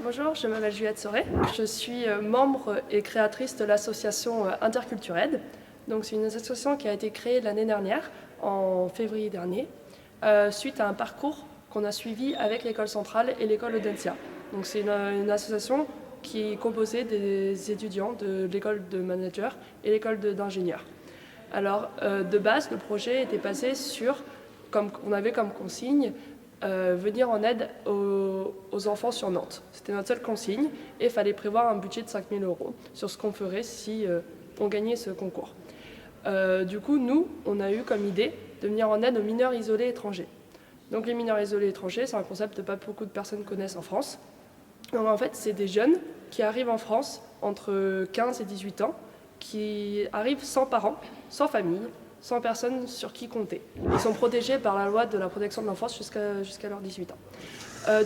Bonjour, je m'appelle Juliette Soré. Je suis membre et créatrice de l'association Intercultured. Donc, c'est une association qui a été créée l'année dernière, en février dernier, suite à un parcours qu'on a suivi avec l'école centrale et l'école Audencia. Donc, c'est une association qui est composée des étudiants de l'école de manager et l'école d'ingénieurs. Alors, de base, le projet était basé sur, comme on avait comme consigne, venir en aide aux enfants sur Nantes. C'était notre seule consigne et il fallait prévoir un budget de 5 000 € sur ce qu'on ferait si on gagnait ce concours. Du coup, nous, on a eu comme idée de venir en aide aux mineurs isolés étrangers. Donc les mineurs isolés étrangers, c'est un concept que pas beaucoup de personnes connaissent en France. Donc en fait, c'est des jeunes qui arrivent en France entre 15 et 18 ans, qui arrivent sans parents, sans famille, sans personne sur qui compter. Ils sont protégés par la loi de la protection de l'enfance jusqu'à leurs 18 ans.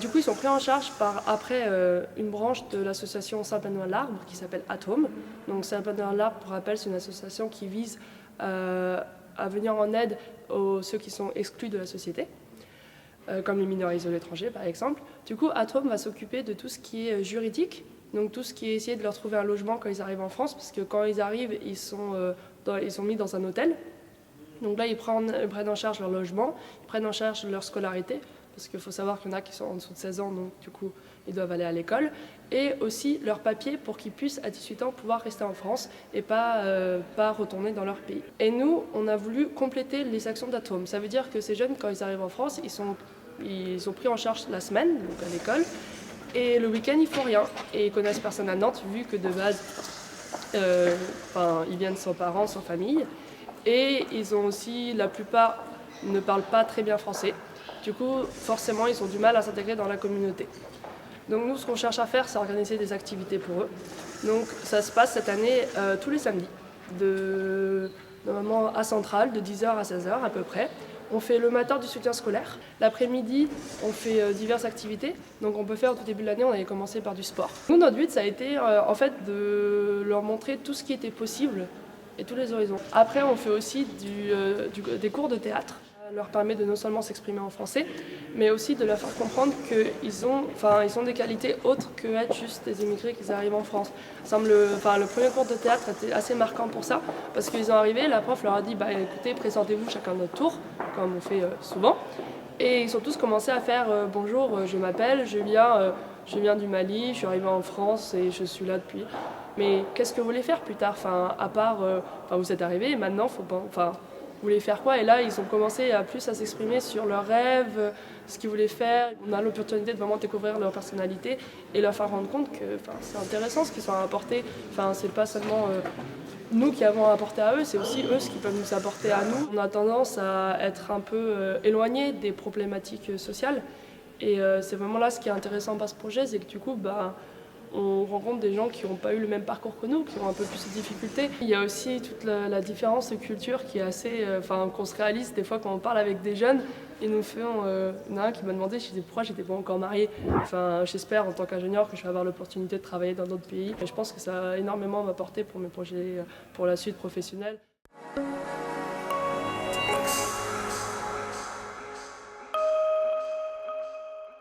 Du coup, ils sont pris en charge par après une branche de l'association Saint-Benoît-l'Arbre qui s'appelle Atome. Donc Saint-Benoît-l'Arbre, pour rappel, c'est une association qui vise à venir en aide aux ceux qui sont exclus de la société, comme les mineurs isolés étrangers par exemple. Du coup, Atome va s'occuper de tout ce qui est juridique, donc tout ce qui est essayer de leur trouver un logement quand ils arrivent en France, parce que quand ils arrivent, ils sont mis dans un hôtel. Donc là, ils prennent en charge leur logement, ils prennent en charge leur scolarité, parce qu'il faut savoir qu'il y en a qui sont en dessous de 16 ans, donc du coup, ils doivent aller à l'école, et aussi leurs papiers pour qu'ils puissent, à 18 ans, pouvoir rester en France et pas retourner dans leur pays. Et nous, on a voulu compléter les actions d'Atome. Ça veut dire que ces jeunes, quand ils arrivent en France, ils sont pris en charge la semaine, donc à l'école, et le week-end, ils font rien. Et ils connaissent personne à Nantes, vu que de base, ils viennent sans parents, sans famille. Et ils ont aussi, la plupart ne parlent pas très bien français. Du coup, forcément, ils ont du mal à s'intégrer dans la communauté. Donc nous, ce qu'on cherche à faire, c'est organiser des activités pour eux. Donc ça se passe cette année tous les samedis, normalement à Centrale, de 10h à 16h à peu près. On fait le matin du soutien scolaire. L'après-midi, on fait diverses activités. Donc on peut faire au tout début de l'année, on avait commencé par du sport. Nous, notre but, ça a été en fait de leur montrer tout ce qui était possible et tous les horizons. Après, on fait aussi des cours de théâtre. Ça leur permet de non seulement s'exprimer en français, mais aussi de leur faire comprendre qu'ils ont des qualités autres que être juste des immigrés qui arrivent en France. Le premier cours de théâtre était assez marquant pour ça, parce qu'ils sont arrivés, la prof leur a dit écoutez, présentez-vous chacun notre tour, comme on fait souvent. Et ils ont tous commencé à faire bonjour, je m'appelle Julien, je viens du Mali, je suis arrivé en France et je suis là depuis. Mais qu'est-ce que vous voulez faire plus tard, à part, vous êtes arrivés et maintenant, vous voulez faire quoi? Et là, ils ont commencé à s'exprimer sur leurs rêves, ce qu'ils voulaient faire. On a l'opportunité de vraiment découvrir leur personnalité et leur faire rendre compte que c'est intéressant ce qu'ils sont apportés. C'est pas seulement nous qui avons à apporter à eux, c'est aussi eux ce qu'ils peuvent nous apporter à nous. On a tendance à être un peu éloigné des problématiques sociales. Et c'est vraiment là ce qui est intéressant par ce projet, c'est que du coup, on rencontre des gens qui n'ont pas eu le même parcours que nous, qui ont un peu plus de difficultés. Il y a aussi toute la différence de culture qui est assez, qu'on se réalise des fois quand on parle avec des jeunes. Il y en a un qui m'a demandé pourquoi j'étais pas encore mariée. J'espère en tant qu'ingénieur que je vais avoir l'opportunité de travailler dans d'autres pays. Et je pense que ça a énormément m'apporté pour mes projets pour la suite professionnelle.